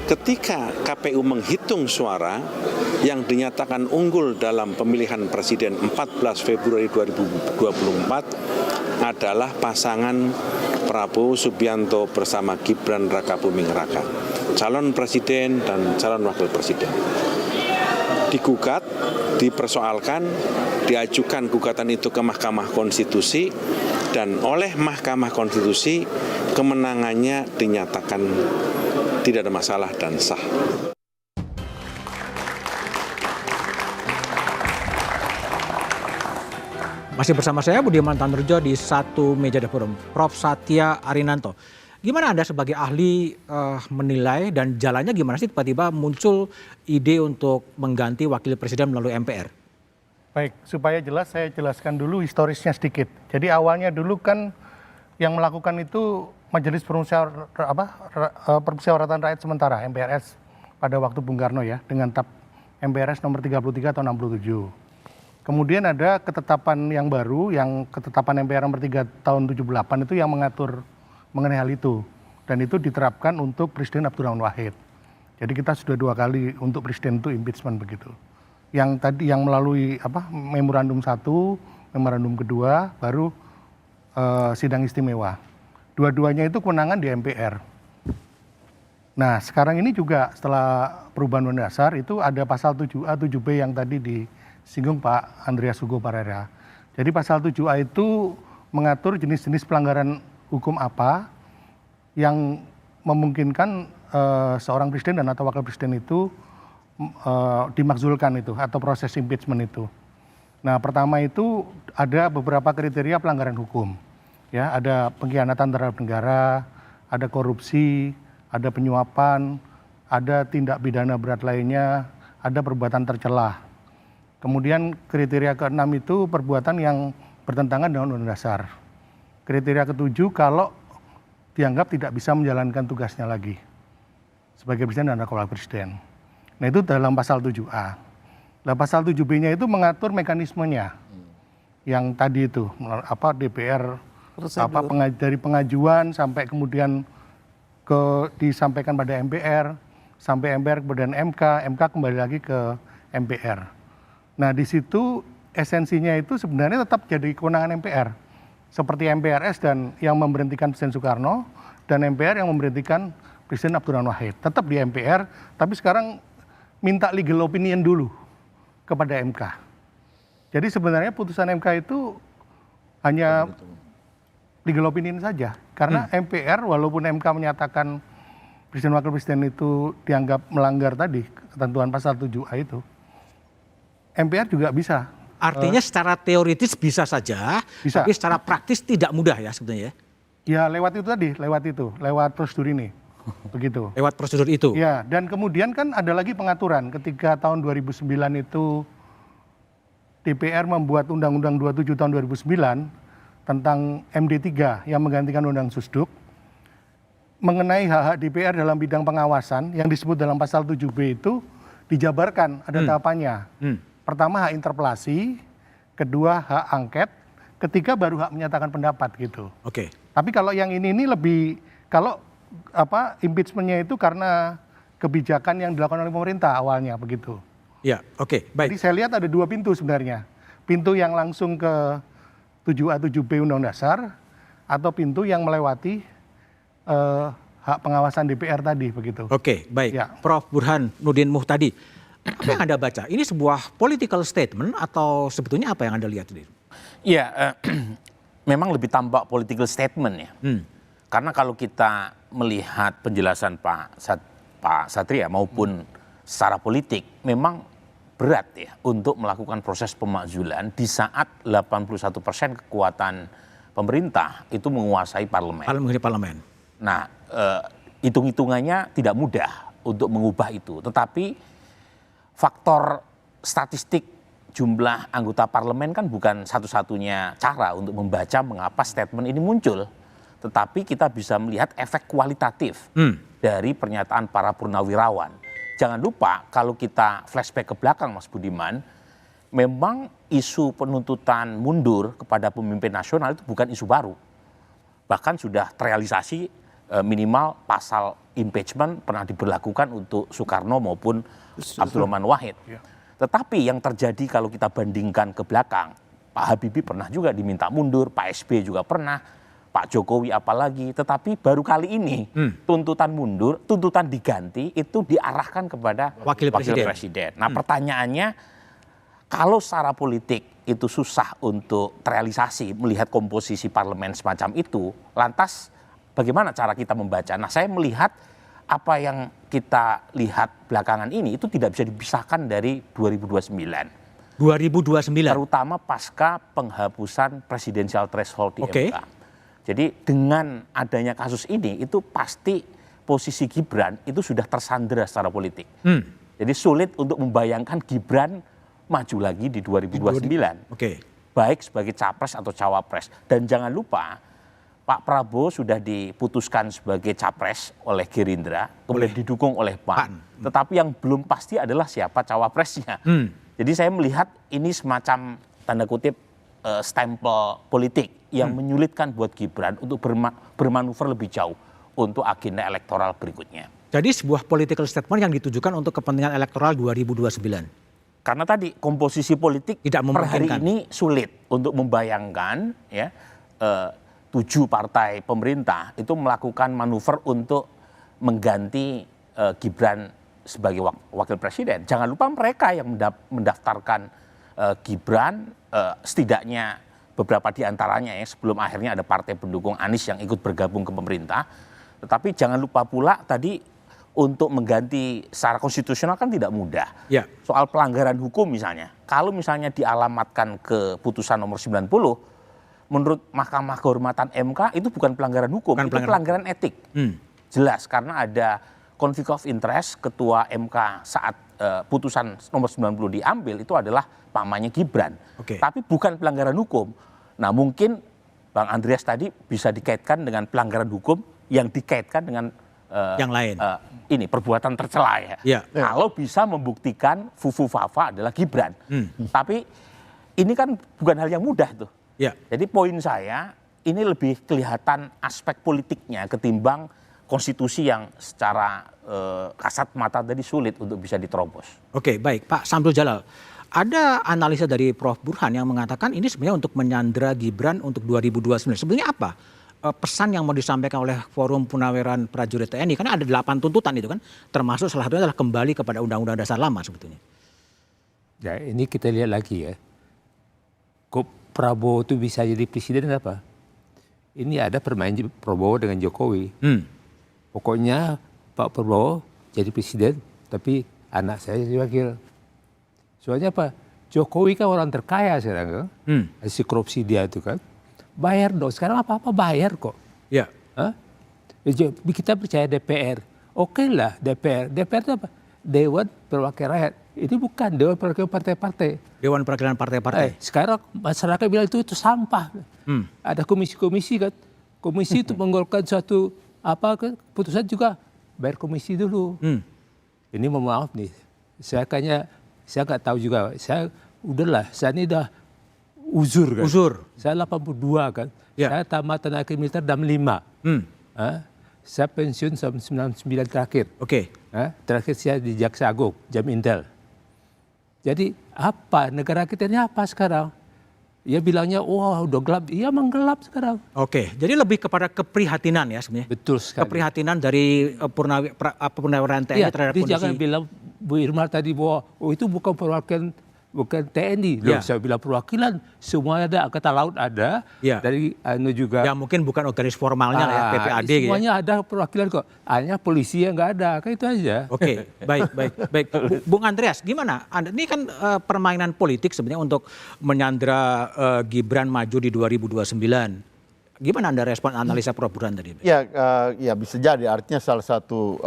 ketika KPU menghitung suara yang dinyatakan unggul dalam pemilihan presiden 14 Februari 2024 adalah pasangan Prabowo Subianto bersama Gibran Rakabuming Raka, calon presiden dan calon wakil presiden. Digugat, dipersoalkan, diajukan gugatan itu ke Mahkamah Konstitusi, dan oleh Mahkamah Konstitusi kemenangannya dinyatakan tidak ada masalah dan sah. Masih bersama saya Budiman Tanurjo di Satu Meja The Forum, Prof. Satya Arinanto. Gimana Anda sebagai ahli menilai dan jalannya gimana sih tiba-tiba muncul ide untuk mengganti wakil presiden melalui MPR? Baik, supaya jelas saya jelaskan dulu historisnya sedikit. Jadi awalnya dulu kan yang melakukan itu Majelis Permusyawaratan Rakyat Sementara MPRS pada waktu Bung Karno ya, dengan TAP MPRS nomor 33 tahun 67. Kemudian ada ketetapan yang baru, yang ketetapan MPR nomor 3 tahun 78 itu yang mengatur mengenai hal itu. Dan itu diterapkan untuk Presiden Abdurrahman Wahid. Jadi kita sudah 2 kali untuk Presiden itu impeachment begitu. Yang tadi yang melalui memorandum 1, memorandum kedua, baru sidang istimewa. Dua-duanya itu kewenangan di MPR. Nah sekarang ini juga setelah perubahan undang dasar itu ada pasal 7A, 7B yang tadi disinggung Pak Andreas Hugo Parera. Jadi pasal 7A itu mengatur jenis-jenis pelanggaran hukum apa yang memungkinkan seorang presiden dan atau wakil presiden itu dimakzulkan itu atau proses impeachment itu. Nah pertama itu ada beberapa kriteria pelanggaran hukum. Ya, ada pengkhianatan terhadap negara, ada korupsi, ada penyuapan, ada tindak pidana berat lainnya, ada perbuatan tercelah. Kemudian kriteria ke-6 itu perbuatan yang bertentangan dengan undang dasar. Kriteria ke-7 kalau dianggap tidak bisa menjalankan tugasnya lagi sebagai presiden dan wakil presiden. Nah itu dalam pasal 7A. Nah pasal 7B-nya itu mengatur mekanismenya. Yang tadi itu DPR dari pengajuan sampai kemudian disampaikan pada MPR, sampai MPR kemudian MK kembali lagi ke MPR. Nah di situ esensinya itu sebenarnya tetap jadi kewenangan MPR. Seperti MPRS dan yang memberhentikan Presiden Soekarno dan MPR yang memberhentikan Presiden Abdurrahman Wahid. Tetap di MPR, tapi sekarang minta legal opinion dulu kepada MK. Jadi sebenarnya putusan MK itu hanya legal opinion saja. Karena MPR walaupun MK menyatakan Presiden Wakil Presiden itu dianggap melanggar tadi ketentuan pasal 7A itu, MPR juga bisa. Artinya secara teoritis bisa saja, bisa. Tapi secara praktis tidak mudah ya sebetulnya. Ya lewat prosedur ini. Begitu. Lewat prosedur itu. Ya, dan kemudian kan ada lagi pengaturan ketika tahun 2009 itu DPR membuat Undang-Undang 27 tahun 2009 tentang MD3 yang menggantikan Undang Susduk mengenai hak-hak DPR dalam bidang pengawasan yang disebut dalam pasal 7B itu dijabarkan ada tahapannya. Pertama hak interpelasi, kedua hak angket, ketiga baru hak menyatakan pendapat gitu. Oke. Tapi kalau yang ini lebih kalau impeachment-nya itu karena kebijakan yang dilakukan oleh pemerintah awalnya begitu. Ya, oke, baik. Jadi saya lihat ada 2 pintu sebenarnya. Pintu yang langsung ke 7A 7B Undang Dasar atau pintu yang melewati hak pengawasan DPR tadi begitu. Oke, baik. Ya. Prof. Burhan Nudin Muhtadi, apa yang Anda baca? Ini sebuah political statement atau sebetulnya apa yang Anda lihat? Iya, memang lebih tampak political statement ya. Karena kalau kita melihat penjelasan Pak Satria maupun secara politik, memang berat ya untuk melakukan proses pemakzulan di saat 81% kekuatan pemerintah itu menguasai parlemen. Parlemen. Nah, hitung-hitungannya tidak mudah untuk mengubah itu. Tetapi faktor statistik jumlah anggota parlemen kan bukan satu-satunya cara untuk membaca mengapa statement ini muncul. Tetapi kita bisa melihat efek kualitatif dari pernyataan para purnawirawan. Jangan lupa kalau kita flashback ke belakang Mas Budiman, memang isu penuntutan mundur kepada pemimpin nasional itu bukan isu baru. Bahkan sudah terrealisasi minimal pasal impeachment pernah diberlakukan untuk Soekarno maupun Abdurrahman Wahid. Tetapi yang terjadi kalau kita bandingkan ke belakang, Pak Habibie pernah juga diminta mundur, Pak SBY juga pernah, Pak Jokowi apalagi. Tetapi baru kali ini tuntutan mundur, tuntutan diganti itu diarahkan kepada Wakil Presiden. Nah pertanyaannya, kalau secara politik itu susah untuk terrealisasi melihat komposisi parlemen semacam itu, lantas bagaimana cara kita membaca? Nah saya melihat apa yang kita lihat belakangan ini itu tidak bisa dipisahkan dari 2029. 2029. Terutama pasca penghapusan presidensial threshold di Oke. MK. Jadi dengan adanya kasus ini itu pasti posisi Gibran itu sudah tersandera secara politik. Jadi sulit untuk membayangkan Gibran maju lagi di 2029. Oke. Baik sebagai capres atau cawapres. Dan jangan lupa Pak Prabowo sudah diputuskan sebagai capres oleh Gerindra, kemudian didukung oleh PAN. Tetapi yang belum pasti adalah siapa cawapresnya. Jadi saya melihat ini semacam tanda kutip stempel politik yang menyulitkan buat Gibran untuk bermanuver lebih jauh untuk agenda elektoral berikutnya. Jadi sebuah political statement yang ditujukan untuk kepentingan elektoral 2029. Karena tadi komposisi politik Tidak per hari memungkinkan. ini sulit untuk membayangkan ya 7 partai pemerintah itu melakukan manuver untuk mengganti Gibran sebagai wakil presiden. Jangan lupa mereka yang mendaftarkan Gibran, setidaknya beberapa di antaranya ya sebelum akhirnya ada partai pendukung Anies yang ikut bergabung ke pemerintah. Tetapi jangan lupa pula tadi untuk mengganti secara konstitusional kan tidak mudah. Ya. Soal pelanggaran hukum misalnya, kalau misalnya dialamatkan ke putusan nomor 90, menurut Mahkamah Kehormatan MK itu bukan pelanggaran hukum, Bukan itu pelanggaran etik. Jelas karena ada conflict of interest ketua MK saat putusan nomor 90 diambil itu adalah pamannya Gibran. Oke. Tapi bukan pelanggaran hukum. Nah mungkin Bang Andreas tadi bisa dikaitkan dengan pelanggaran hukum yang dikaitkan dengan Yang lain. Ini perbuatan tercela ya. Ya. Kalau bisa membuktikan Fufu Fafa adalah Gibran. Tapi ini kan bukan hal yang mudah tuh. Ya. Jadi poin saya ini lebih kelihatan aspek politiknya ketimbang konstitusi yang secara kasat mata tadi sulit untuk bisa diterobos. Oke, baik. Pak Samsul Jalal, ada analisa dari Prof. Burhan yang mengatakan ini sebenarnya untuk menyandera Gibran untuk 2029. Sebenarnya apa pesan yang mau disampaikan oleh Forum Purnaweran Prajurit TNI? Karena ada 8 tuntutan itu kan, termasuk salah satunya adalah kembali kepada Undang-Undang Dasar lama sebetulnya. Ya ini kita lihat lagi ya. Kok Prabowo itu bisa jadi presiden apa? Ini ada permain Prabowo dengan Jokowi. Pokoknya Pak Prabowo jadi presiden, tapi anak saya jadi wakil. Soalnya apa? Jokowi kan orang terkaya sekarang kan. Si korupsi dia itu kan. Bayar dong, sekarang apa-apa bayar kok. Ya. Hah? Kita percaya DPR. Oke lah DPR. DPR itu apa? Dewan Perwakilan Rakyat. Ini bukan Dewan Perwakilan Partai-Partai. Dewan Perwakilan Partai-Partai. Sekarang masyarakat bilang itu sampah. Ada komisi-komisi kan. Komisi itu menggolkan suatu keputusan juga bayar komisi dulu. Ini mohon maaf nih. Saya nggak tahu juga. Saya ini udah uzur kan. Saya 82 kan. Ya. Saya tamat tenaga militer 65. Saya pensiun 99 terakhir. Oke. Terakhir saya di Jaksa Agung, Jam Intel. Jadi apa negara kita ini apa sekarang? Ya bilangnya wah udah gelap, iya emang gelap sekarang. Oke, jadi lebih kepada keprihatinan ya sebenarnya. Betul sekali. Keprihatinan dari Purnaweran TNI Ya, terhadap dia kondisi. jangan bilang Bu Irma tadi bahwa itu bukan perwakilan bukan TNI. Ya. Saya bilang perwakilan semua ada, Angkatan Laut ada, Ya. dari juga. Ya mungkin bukan organisasi formalnya lah ya, PPAD gitu ya. Semuanya ada perwakilan kok. Hanya polisi yang nggak ada, kan itu aja. Oke, baik. Bung Andreas, gimana? Anda ini kan permainan politik sebenarnya untuk menyandera Gibran maju di 2029. Gimana Anda respon analisa Prof. Burhan tadi? Ya bisa jadi. Artinya salah satu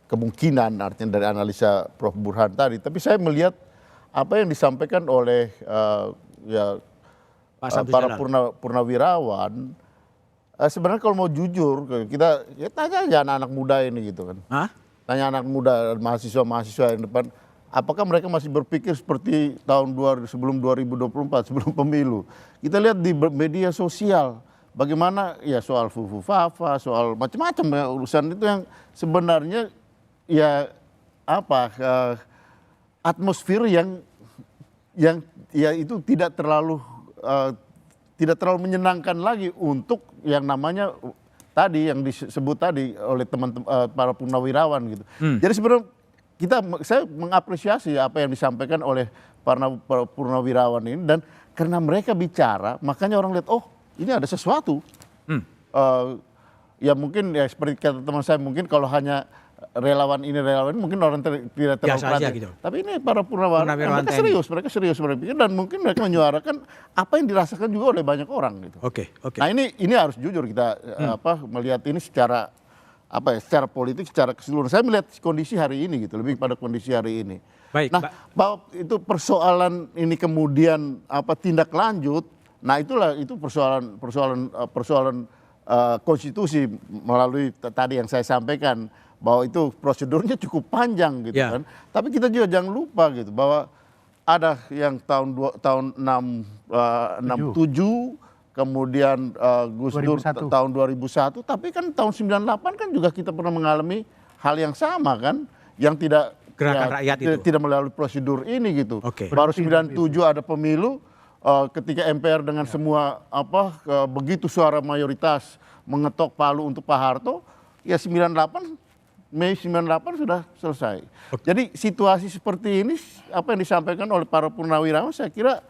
kemungkinan artinya dari analisa Prof. Burhan tadi. Tapi saya melihat apa yang disampaikan oleh Pak Samsul para Jalal. purnawirawan. Sebenarnya kalau mau jujur kita tanya aja anak-anak muda ini gitu kan. Hah? Tanya anak muda mahasiswa-mahasiswa yang depan. Apakah mereka masih berpikir seperti sebelum 2024, sebelum pemilu? Kita lihat di media sosial bagaimana ya soal fufu-fafa, soal macam-macam ya, urusan itu yang sebenarnya ya apa atmosfer yang ya itu tidak terlalu menyenangkan lagi untuk yang namanya tadi yang disebut tadi oleh teman-teman para purnawirawan gitu. Jadi sebenarnya saya mengapresiasi apa yang disampaikan oleh para purnawirawan ini, dan karena mereka bicara makanya orang lihat oh ini ada sesuatu. Ya mungkin ya seperti kata teman saya, mungkin kalau hanya relawan ini mungkin orang tidak terlalu perhatian. Gitu. Tapi ini para purnawirawan mereka serius berpikir, dan mungkin mereka menyuarakan apa yang dirasakan juga oleh banyak orang gitu. Oke. Nah ini harus jujur kita melihat ini secara secara politik, secara keseluruhan. Saya melihat kondisi hari ini gitu, lebih pada kondisi hari ini. Baik, nah, bahwa itu persoalan ini kemudian tindak lanjut, nah itu persoalan konstitusi melalui tadi yang saya sampaikan, bahwa itu prosedurnya cukup panjang gitu kan. Tapi kita juga jangan lupa gitu bahwa ada yang tahun 67, kemudian Gus Dur tahun 2001, tapi kan tahun 98 kan juga kita pernah mengalami hal yang sama kan, yang tidak gerakan rakyat itu tidak melalui prosedur ini gitu. Baru 97 ada pemilu, ketika MPR dengan semua begitu suara mayoritas mengetok palu untuk Pak Harto, ya Mei 98 sudah selesai. Jadi situasi seperti ini, apa yang disampaikan oleh para purnawirawan, saya kira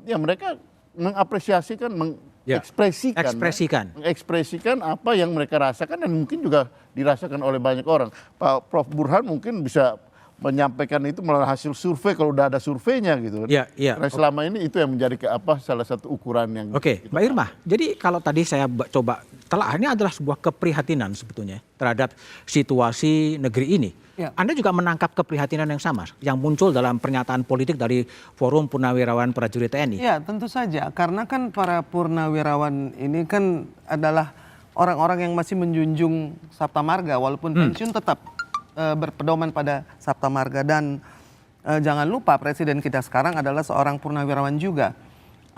ya mereka mengapresiasikan, mengekspresikan apa yang mereka rasakan, dan mungkin juga dirasakan oleh banyak orang. Pak Prof Burhan mungkin bisa menyampaikan itu melalui hasil survei kalau udah ada surveinya gitu. Karena selama ini itu yang menjadi salah satu ukuran yang. Mbak Irma, jadi kalau tadi saya coba telah, ini adalah sebuah keprihatinan sebetulnya terhadap situasi negeri ini. Anda juga menangkap keprihatinan yang sama yang muncul dalam pernyataan politik dari Forum Purnawirawan Prajurit TNI? Ya, tentu saja, karena kan para purnawirawan ini kan adalah orang-orang yang masih menjunjung Sabta Marga, walaupun pensiun tetap berpedoman pada Sabta Marga. Dan jangan lupa presiden kita sekarang adalah seorang purnawirawan juga.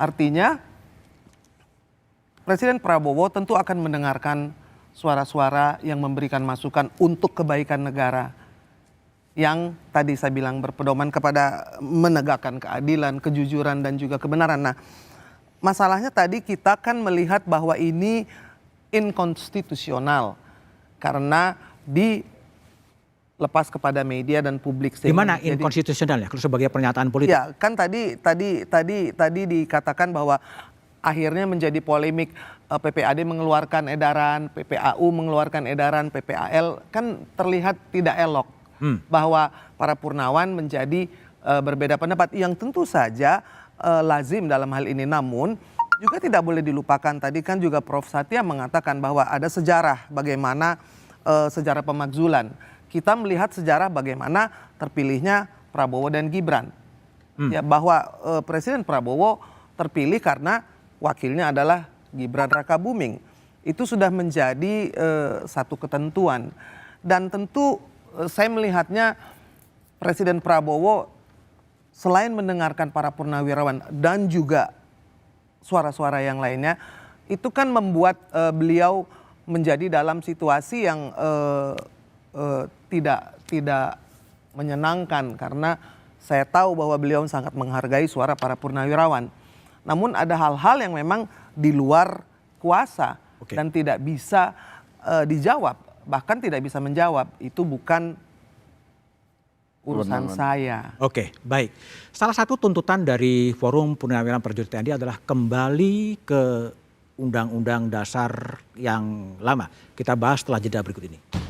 Artinya Presiden Prabowo tentu akan mendengarkan suara-suara yang memberikan masukan untuk kebaikan negara, yang tadi saya bilang berpedoman kepada menegakkan keadilan, kejujuran, dan juga kebenaran. Nah, masalahnya tadi kita kan melihat bahwa ini inkonstitusional karena dilepas kepada media dan publik. Gimana inkonstitusional ya, kalau sebagai pernyataan politik? Ya, kan tadi dikatakan bahwa akhirnya menjadi polemik, PPAD mengeluarkan edaran, PPAU mengeluarkan edaran, PPAL kan terlihat tidak elok. Bahwa para purnawan menjadi berbeda pendapat, yang tentu saja lazim dalam hal ini. Namun juga tidak boleh dilupakan, tadi kan juga Prof Satya mengatakan bahwa ada sejarah bagaimana sejarah pemakzulan. Kita melihat sejarah bagaimana terpilihnya Prabowo dan Gibran. Ya, bahwa Presiden Prabowo terpilih karena wakilnya adalah Gibran Rakabuming. Itu sudah menjadi satu ketentuan. Dan tentu saya melihatnya Presiden Prabowo selain mendengarkan para purnawirawan dan juga suara-suara yang lainnya, itu kan membuat beliau menjadi dalam situasi yang tidak menyenangkan, karena saya tahu bahwa beliau sangat menghargai suara para purnawirawan. Namun ada hal-hal yang memang di luar kuasa dan tidak bisa dijawab, bahkan tidak bisa menjawab. Itu bukan urusan saya. Baik. Salah satu tuntutan dari Forum Purnawirawan Prajurit TNI adalah kembali ke Undang-Undang Dasar yang lama. Kita bahas setelah jeda berikut ini.